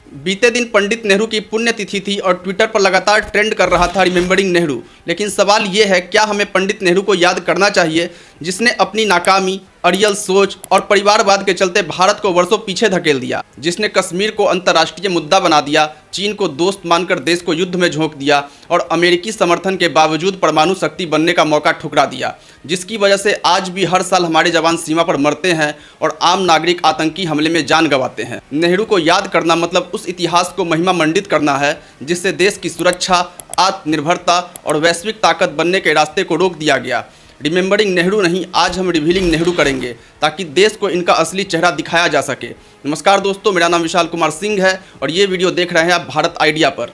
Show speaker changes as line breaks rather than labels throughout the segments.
बीते दिन पंडित नेहरू की पुण्यतिथि थी और ट्विटर पर लगातार ट्रेंड कर रहा था रिमेंबरिंग नेहरू। लेकिन सवाल ये है, क्या हमें पंडित नेहरू को याद करना चाहिए जिसने अपनी नाकामी, अड़ियल सोच और परिवारवाद के चलते भारत को वर्षों पीछे धकेल दिया, जिसने कश्मीर को अंतर्राष्ट्रीय मुद्दा बना दिया, चीन को दोस्त मानकर देश को युद्ध में झोंक दिया और अमेरिकी समर्थन के बावजूद परमाणु शक्ति बनने का मौका ठुकरा दिया, जिसकी वजह से आज भी हर साल हमारे जवान सीमा पर मरते हैं और आम नागरिक आतंकी हमले में जान गंवाते हैं। नेहरू को याद करना मतलब उस इतिहास को महिमा मंडित करना है जिससे देश की सुरक्षा, आत्मनिर्भरता और वैश्विक ताकत बनने के रास्ते को रोक दिया गया। रिमेंबरिंग नेहरू नहीं, आज हम रिवीलिंग नेहरू करेंगे ताकि देश को इनका असली चेहरा दिखाया जा सके। नमस्कार दोस्तों, मेरा नाम विशाल कुमार सिंह है और ये वीडियो देख रहे हैं आप भारत आइडिया पर।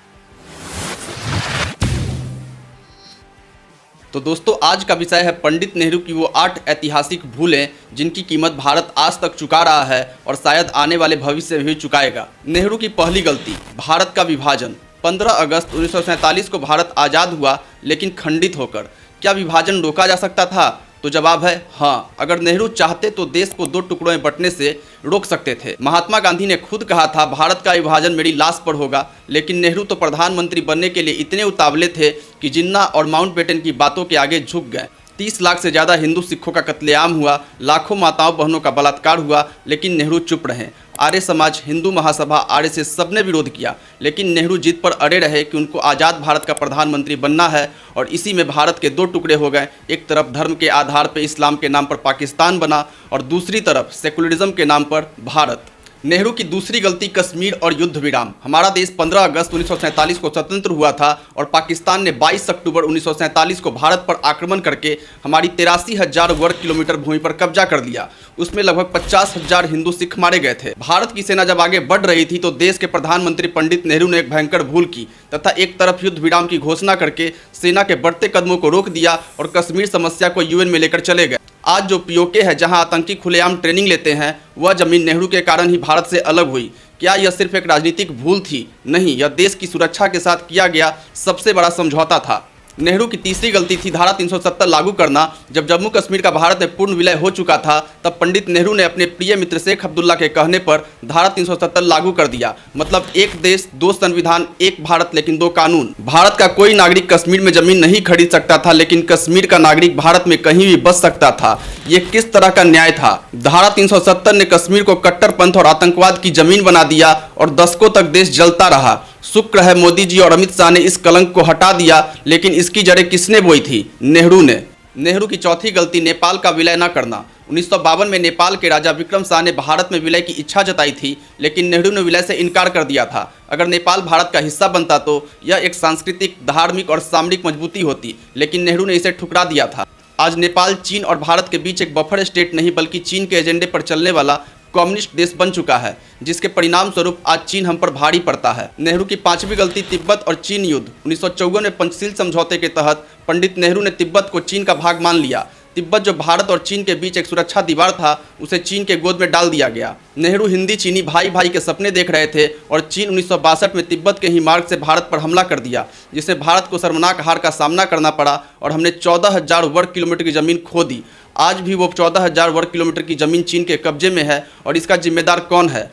तो दोस्तों, आज का विषय है पंडित नेहरू की वो 8 ऐतिहासिक भूलें जिनकी कीमत भारत आज तक चुका रहा है और शायद आने वाले भविष्य में भी चुकाएगा। नेहरू की पहली गलती, भारत का विभाजन। 15 अगस्त 1947 को भारत आज़ाद हुआ, लेकिन खंडित होकर। क्या विभाजन रोका जा सकता था? तो जवाब है हाँ। अगर नेहरू चाहते तो देश को 2 टुकड़ों में बंटने से रोक सकते थे। महात्मा गांधी ने खुद कहा था, भारत का विभाजन मेरी लाश पर होगा, लेकिन नेहरू तो प्रधानमंत्री बनने के लिए इतने उतावले थे कि जिन्ना और माउंटबेटन की बातों के आगे झुक गए। 30 लाख से ज़्यादा हिंदू सिखों का कत्लेआम हुआ, लाखों माताओं बहनों का बलात्कार हुआ, लेकिन नेहरू चुप रहे। आर्य समाज, हिंदू महासभा, आरएसएस सबने विरोध किया, लेकिन नेहरू जिद पर अड़े रहे कि उनको आज़ाद भारत का प्रधानमंत्री बनना है और इसी में भारत के 2 टुकड़े हो गए। एक तरफ धर्म के आधार पर इस्लाम के नाम पर पाकिस्तान बना और दूसरी तरफ सेकुलरिज्म के नाम पर भारत। नेहरू की दूसरी गलती, कश्मीर और युद्ध विराम। हमारा देश 15 अगस्त 1947 को स्वतंत्र हुआ था और पाकिस्तान ने 22 अक्टूबर 1947 को भारत पर आक्रमण करके हमारी 83,000 वर्ग किलोमीटर भूमि पर कब्जा कर लिया। उसमें लगभग 50,000 हिंदू सिख मारे गए थे। भारत की सेना जब आगे बढ़ रही थी तो देश के प्रधानमंत्री पंडित नेहरू ने एक भयंकर भूल की तथा एक तरफ युद्ध विराम की घोषणा करके सेना के बढ़ते कदमों को रोक दिया और कश्मीर समस्या को यूएन में लेकर चले गए। आज जो पीओके है, जहां आतंकी खुलेआम ट्रेनिंग लेते हैं, वह जमीन नेहरू के कारण ही भारत से अलग हुई। क्या यह सिर्फ एक राजनीतिक भूल थी? नहीं, यह देश की सुरक्षा के साथ किया गया सबसे बड़ा समझौता था। नेहरू की तीसरी गलती थी धारा 370 लागू करना। जब जम्मू कश्मीर का भारत में पूर्ण विलय हो चुका था, तब पंडित नेहरू ने अपने प्रिय मित्र शेख अब्दुल्ला के कहने पर धारा 370 लागू कर दिया। मतलब एक देश, 2 संविधान, एक भारत लेकिन 2 कानून। भारत का कोई नागरिक कश्मीर में जमीन नहीं खरीद सकता था, लेकिन कश्मीर का नागरिक भारत में कहीं भी बस सकता था। ये किस तरह का न्याय था? धारा 370 ने कश्मीर को कट्टरपंथ और आतंकवाद की जमीन बना दिया और दशकों तक देश जलता रहा। शुक्र है मोदी जी और अमित शाह ने इस कलंक को हटा दिया, लेकिन इसकी जड़ें किसने बोई थी? नेहरू ने। नेहरू की चौथी गलती, नेपाल का विलय न करना। 1952 में नेपाल के राजा विक्रम शाह ने भारत में विलय की इच्छा जताई थी, लेकिन नेहरू ने विलय से इनकार कर दिया था। अगर नेपाल भारत का हिस्सा बनता तो यह एक सांस्कृतिक, धार्मिक और सामरिक मजबूती होती, लेकिन नेहरू ने इसे ठुकरा दिया था। आज नेपाल चीन और भारत के बीच एक बफर स्टेट नहीं बल्कि चीन के एजेंडे पर चलने वाला कम्युनिस्ट देश बन चुका है, जिसके परिणाम स्वरूप आज चीन हम पर भारी पड़ता है। नेहरू की 5वीं गलती, तिब्बत और चीन युद्ध। 1954 में पंचशील समझौते के तहत पंडित नेहरू ने तिब्बत को चीन का भाग मान लिया। तिब्बत जो भारत और चीन के बीच एक सुरक्षा दीवार था, उसे चीन के गोद में डाल दिया गया। नेहरू हिंदी चीनी भाई भाई के सपने देख रहे थे और चीन 1962 में तिब्बत के ही मार्ग से भारत पर हमला कर दिया, जिससे भारत को शर्मनाक हार का सामना करना पड़ा और हमने 14,000 वर्ग किलोमीटर की जमीन खो दी। आज भी वो 14,000 वर्ग किलोमीटर की जमीन चीन के कब्जे में है और इसका जिम्मेदार कौन है?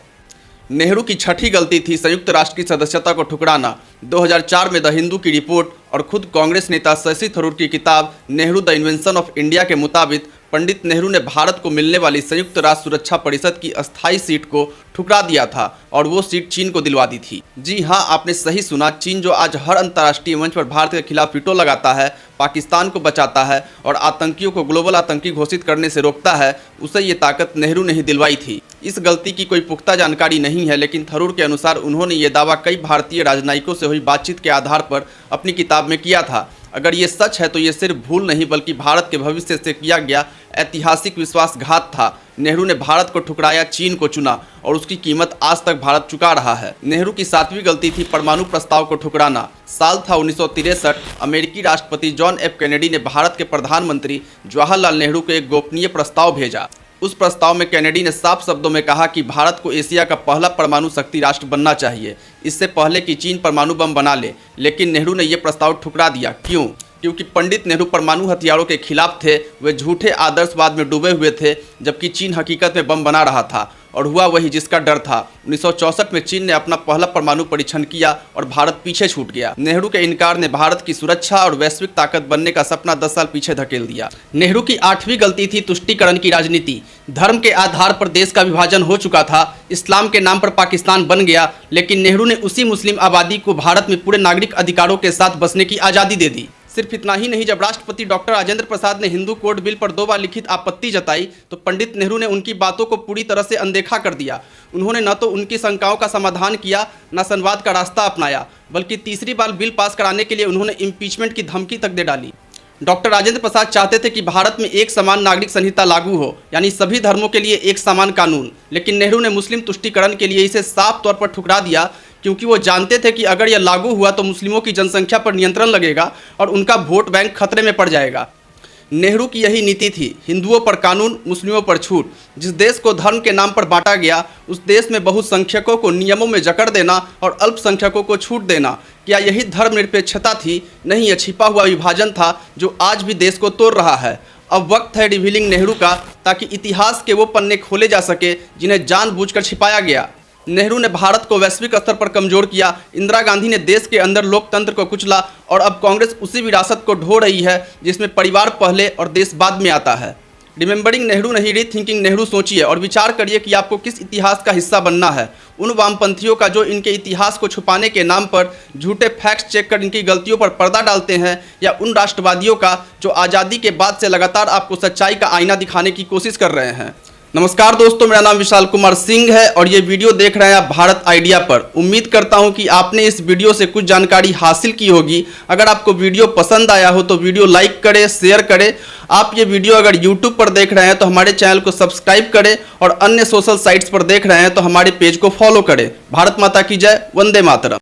नेहरू की 6ठी गलती थी संयुक्त राष्ट्र की सदस्यता को ठुकराना। 2004 में द हिंदू की रिपोर्ट और खुद कांग्रेस नेता शशि थरूर की किताब Nehru the invention of India के मुताबिक पंडित नेहरू ने भारत को मिलने वाली संयुक्त राष्ट्र सुरक्षा परिषद की अस्थायी सीट को ठुकरा दिया था और वो सीट चीन को दिलवा दी थी। जी हाँ, आपने सही सुना। चीन जो आज हर अंतर्राष्ट्रीय मंच पर भारत के खिलाफ वीटो लगाता है, पाकिस्तान को बचाता है और आतंकियों को ग्लोबल आतंकी घोषित करने से रोकता है, उसे ये ताकत नेहरू ने ही दिलवाई थी। इस गलती की कोई पुख्ता जानकारी नहीं है, लेकिन थरूर के अनुसार उन्होंने ये दावा कई भारतीय राजनयिकों से हुई बातचीत के आधार पर अपनी किताब में किया था। अगर ये सच है तो ये सिर्फ भूल नहीं बल्कि भारत के भविष्य से किया गया ऐतिहासिक विश्वासघात था। नेहरू ने भारत को ठुकराया, चीन को चुना और उसकी कीमत आज तक भारत चुका रहा है। नेहरू की 7वीं गलती थी परमाणु प्रस्ताव को ठुकराना। साल था 1963। अमेरिकी राष्ट्रपति जॉन एफ कैनेडी ने भारत के प्रधानमंत्री जवाहरलाल नेहरू को एक गोपनीय प्रस्ताव भेजा। उस प्रस्ताव में कैनेडी ने साफ शब्दों में कहा कि भारत को एशिया का पहला परमाणु शक्ति राष्ट्र बनना चाहिए, इससे पहले कि चीन परमाणु बम बना ले। लेकिन नेहरू ने यह प्रस्ताव ठुकरा दिया। क्यों? क्योंकि पंडित नेहरू परमाणु हथियारों के खिलाफ थे। वे झूठे आदर्शवाद में डूबे हुए थे, जबकि चीन हकीकत में बम बना रहा था और हुआ वही जिसका डर था। 1964 में चीन ने अपना पहला परमाणु परीक्षण किया और भारत पीछे छूट गया। नेहरू के इनकार ने भारत की सुरक्षा और वैश्विक ताकत बनने का सपना 10 साल पीछे धकेल दिया। नेहरू की 8वीं गलती थी तुष्टीकरण की राजनीति। धर्म के आधार पर देश का विभाजन हो चुका था, इस्लाम के नाम पर पाकिस्तान बन गया, लेकिन नेहरू ने उसी मुस्लिम आबादी को भारत में पूरे नागरिक अधिकारों के साथ बसने की आज़ादी दे दी। सिर्फ इतना ही नहीं, जब राष्ट्रपति डॉक्टर राजेंद्र प्रसाद ने हिंदू कोड बिल पर 2 बार लिखित आपत्ति जताई तो पंडित नेहरू ने उनकी बातों को पूरी तरह से अनदेखा कर दिया। उन्होंने न तो उनकी शंकाओं का समाधान किया, न संवाद का रास्ता अपनाया, बल्कि तीसरी बार बिल पास कराने के लिए उन्होंने इम्पीचमेंट की धमकी तक दे डाली। डॉक्टर राजेंद्र प्रसाद चाहते थे कि भारत में एक समान नागरिक संहिता लागू हो, यानी सभी धर्मों के लिए एक समान कानून, लेकिन नेहरू ने मुस्लिम तुष्टीकरण के लिए इसे साफ तौर पर ठुकरा दिया, क्योंकि वो जानते थे कि अगर यह लागू हुआ तो मुस्लिमों की जनसंख्या पर नियंत्रण लगेगा और उनका वोट बैंक खतरे में पड़ जाएगा। नेहरू की यही नीति थी, हिंदुओं पर कानून, मुस्लिमों पर छूट। जिस देश को धर्म के नाम पर बांटा गया, उस देश में बहुसंख्यकों को नियमों में जकड़ देना और अल्पसंख्यकों को छूट देना, क्या यही धर्मनिरपेक्षता थी? नहीं, यह छिपा हुआ विभाजन था जो आज भी देश को तोड़ रहा है। अब वक्त है रिवीलिंग नेहरू का, ताकि इतिहास के वो पन्ने खोले जा सके जिन्हें जानबूझकर छिपाया गया। नेहरू ने भारत को वैश्विक स्तर पर कमजोर किया, इंदिरा गांधी ने देश के अंदर लोकतंत्र को कुचला और अब कांग्रेस उसी विरासत को ढो रही है जिसमें परिवार पहले और देश बाद में आता है। रिमेंबरिंग नेहरू नहीं, रीथिंकिंग नेहरू सोचिए और विचार करिए कि आपको किस इतिहास का हिस्सा बनना है। उन वामपंथियों का जो इनके इतिहास को छुपाने के नाम पर झूठे फैक्ट्स चेक कर इनकी गलतियों पर पर्दा डालते हैं, या उन राष्ट्रवादियों का जो आज़ादी के बाद से लगातार आपको सच्चाई का आईना दिखाने की कोशिश कर रहे हैं। नमस्कार दोस्तों, मेरा नाम विशाल कुमार सिंह है और ये वीडियो देख रहे हैं आप भारत आइडिया पर। उम्मीद करता हूं कि आपने इस वीडियो से कुछ जानकारी हासिल की होगी। अगर आपको वीडियो पसंद आया हो तो वीडियो लाइक करें, शेयर करें। आप ये वीडियो अगर यूट्यूब पर देख रहे हैं तो हमारे चैनल को सब्सक्राइब करें और अन्य सोशल साइट्स पर देख रहे हैं तो हमारे पेज को फॉलो करें। भारत माता की जय, वंदे मातरम।